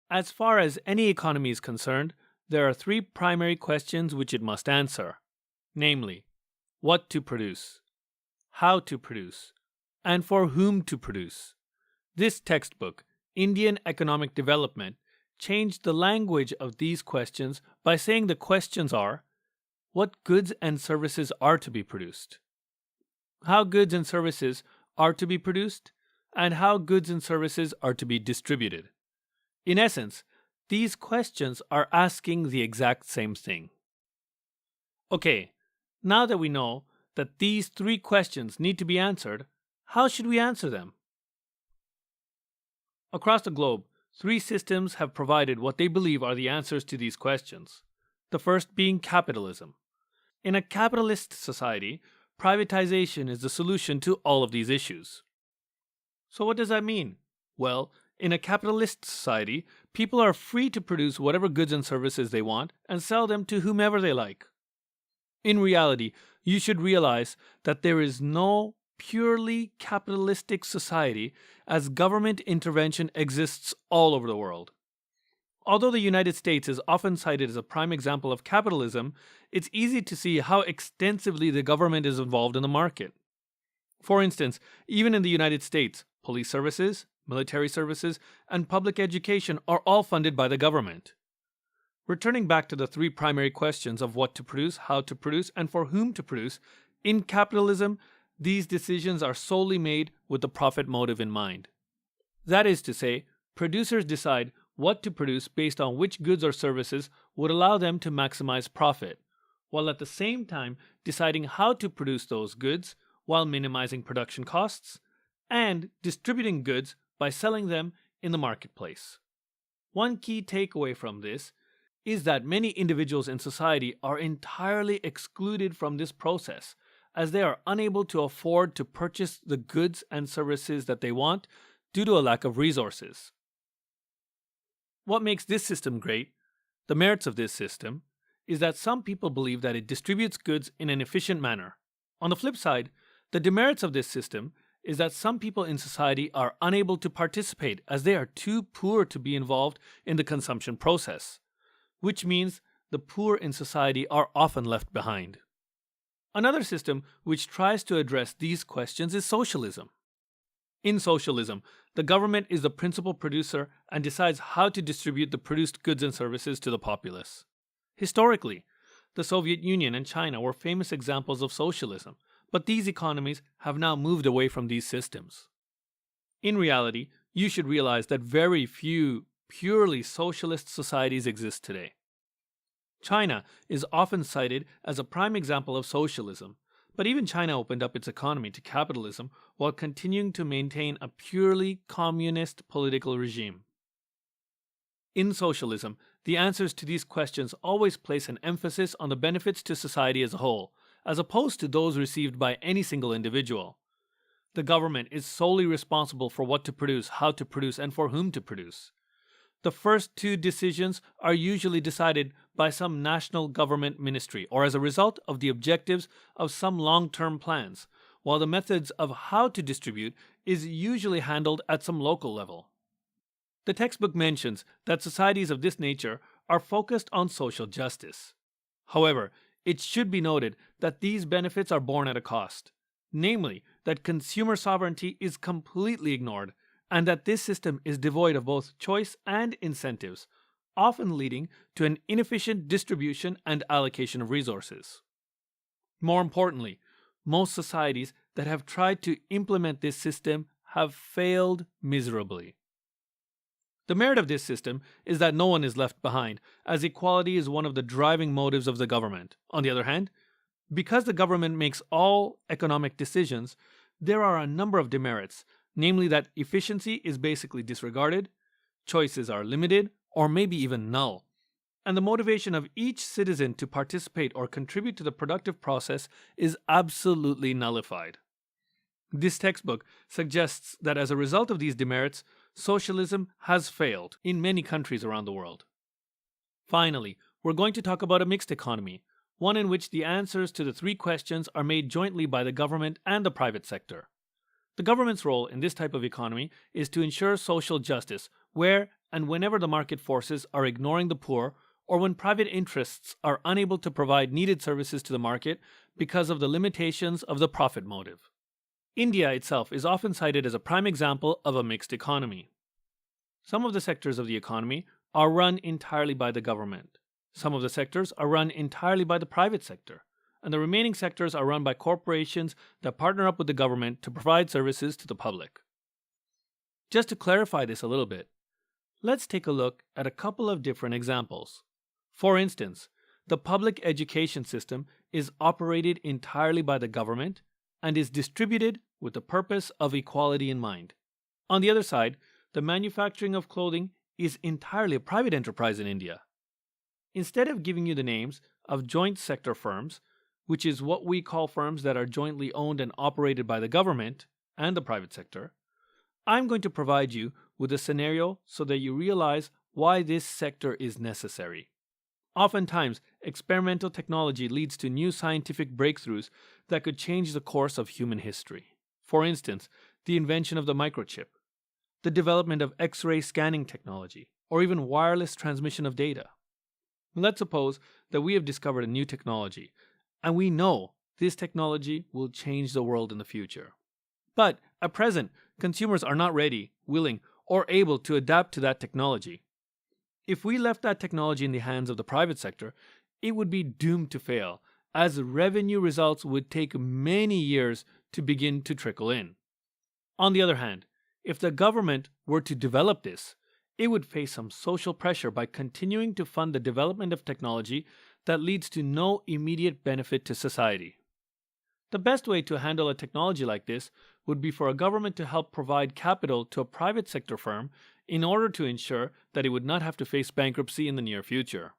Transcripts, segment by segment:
As far as any economy is concerned, there are three primary questions which it must answer, namely, what to produce, how to produce, and for whom to produce. This textbook, Indian Economic Development, changed the language of these questions by saying the questions are, what goods and services are to be produced, how goods and services are to be produced, and how goods and services are to be distributed. In essence, these questions are asking the exact same thing. Okay, now that we know that these three questions need to be answered, how should we answer them? Across the globe, three systems have provided what they believe are the answers to these questions. The first being capitalism. In a capitalist society, privatization is the solution to all of these issues. So what does that mean? Well, in a capitalist society, people are free to produce whatever goods and services they want and sell them to whomever they like. In reality, you should realize that there is no purely capitalistic society, as government intervention exists all over the world. Although the United States is often cited as a prime example of capitalism, it's easy to see how extensively the government is involved in the market. For instance, even in the United States, police services, military services, and public education are all funded by the government. Returning back to the three primary questions of what to produce, how to produce, and for whom to produce, in capitalism, these decisions are solely made with the profit motive in mind. That is to say, producers decide what to produce based on which goods or services would allow them to maximize profit, while at the same time deciding how to produce those goods while minimizing production costs, and distributing goods by selling them in the marketplace. One key takeaway from this is that many individuals in society are entirely excluded from this process, as they are unable to afford to purchase the goods and services that they want due to a lack of resources. What makes this system great, the merits of this system, is that some people believe that it distributes goods in an efficient manner. On the flip side, the demerits of this system is that some people in society are unable to participate as they are too poor to be involved in the consumption process, which means the poor in society are often left behind. Another system which tries to address these questions is socialism. In socialism, the government is the principal producer and decides how to distribute the produced goods and services to the populace. Historically, the Soviet Union and China were famous examples of socialism, but these economies have now moved away from these systems. In reality, you should realize that very few purely socialist societies exist today. China is often cited as a prime example of socialism, but even China opened up its economy to capitalism while continuing to maintain a purely communist political regime. In socialism, the answers to these questions always place an emphasis on the benefits to society as a whole, as opposed to those received by any single individual. The government is solely responsible for what to produce, how to produce, and for whom to produce. The first two decisions are usually decided by some national government ministry or as a result of the objectives of some long-term plans, while the methods of how to distribute is usually handled at some local level. The textbook mentions that societies of this nature are focused on social justice. However, it should be noted that these benefits are borne at a cost, namely that consumer sovereignty is completely ignored, and that this system is devoid of both choice and incentives, often leading to an inefficient distribution and allocation of resources. More importantly, most societies that have tried to implement this system have failed miserably. The merit of this system is that no one is left behind, as equality is one of the driving motives of the government. On the other hand, because the government makes all economic decisions, there are a number of demerits, namely that efficiency is basically disregarded, choices are limited, or maybe even null, and the motivation of each citizen to participate or contribute to the productive process is absolutely nullified. This textbook suggests that as a result of these demerits, socialism has failed in many countries around the world. Finally, we're going to talk about a mixed economy, one in which the answers to the three questions are made jointly by the government and the private sector. The government's role in this type of economy is to ensure social justice, where, and whenever the market forces are ignoring the poor or when private interests are unable to provide needed services to the market because of the limitations of the profit motive. India itself is often cited as a prime example of a mixed economy. Some of the sectors of the economy are run entirely by the government. Some of the sectors are run entirely by the private sector, and the remaining sectors are run by corporations that partner up with the government to provide services to the public. Just to clarify this a little bit, let's take a look at a couple of different examples. For instance, the public education system is operated entirely by the government and is distributed with the purpose of equality in mind. On the other side, the manufacturing of clothing is entirely a private enterprise in India. Instead of giving you the names of joint sector firms, which is what we call firms that are jointly owned and operated by the government and the private sector, I'm going to provide you with a scenario so that you realize why this sector is necessary. Oftentimes, experimental technology leads to new scientific breakthroughs that could change the course of human history. For instance, the invention of the microchip, the development of X-ray scanning technology, or even wireless transmission of data. Let's suppose that we have discovered a new technology, and we know this technology will change the world in the future. But at present, consumers are not ready, willing, or able to adapt to that technology. If we left that technology in the hands of the private sector, it would be doomed to fail, as revenue results would take many years to begin to trickle in. On the other hand, if the government were to develop this, it would face some social pressure by continuing to fund the development of technology that leads to no immediate benefit to society. The best way to handle a technology like this would be for a government to help provide capital to a private sector firm in order to ensure that it would not have to face bankruptcy in the near future.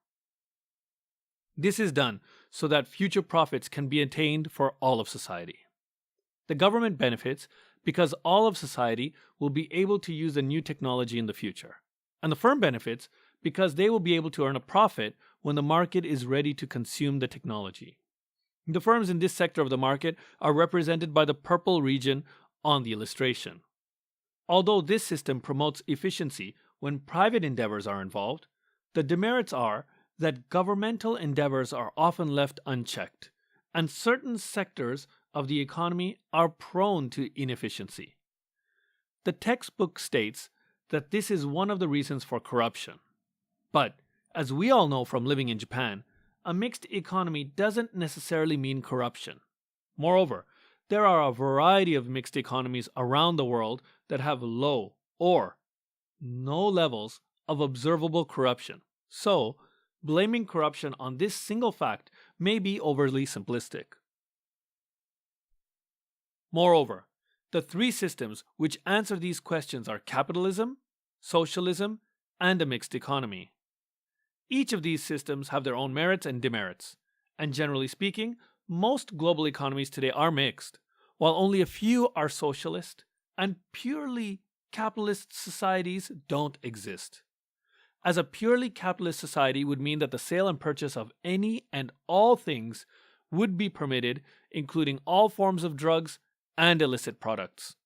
This is done so that future profits can be attained for all of society. The government benefits because all of society will be able to use the new technology in the future, and the firm benefits because they will be able to earn a profit when the market is ready to consume the technology. The firms in this sector of the market are represented by the purple region on the illustration. Although this system promotes efficiency when private endeavors are involved, the demerits are that governmental endeavors are often left unchecked, and certain sectors of the economy are prone to inefficiency. The textbook states that this is one of the reasons for corruption. But, as we all know from living in Japan, a mixed economy doesn't necessarily mean corruption. Moreover, there are a variety of mixed economies around the world that have low or no levels of observable corruption. So, blaming corruption on this single fact may be overly simplistic. Moreover, the three systems which answer these questions are capitalism, socialism, and a mixed economy. Each of these systems have their own merits and demerits, and generally speaking, most global economies today are mixed, while only a few are socialist, and purely capitalist societies don't exist. As a purely capitalist society would mean that the sale and purchase of any and all things would be permitted, including all forms of drugs and illicit products.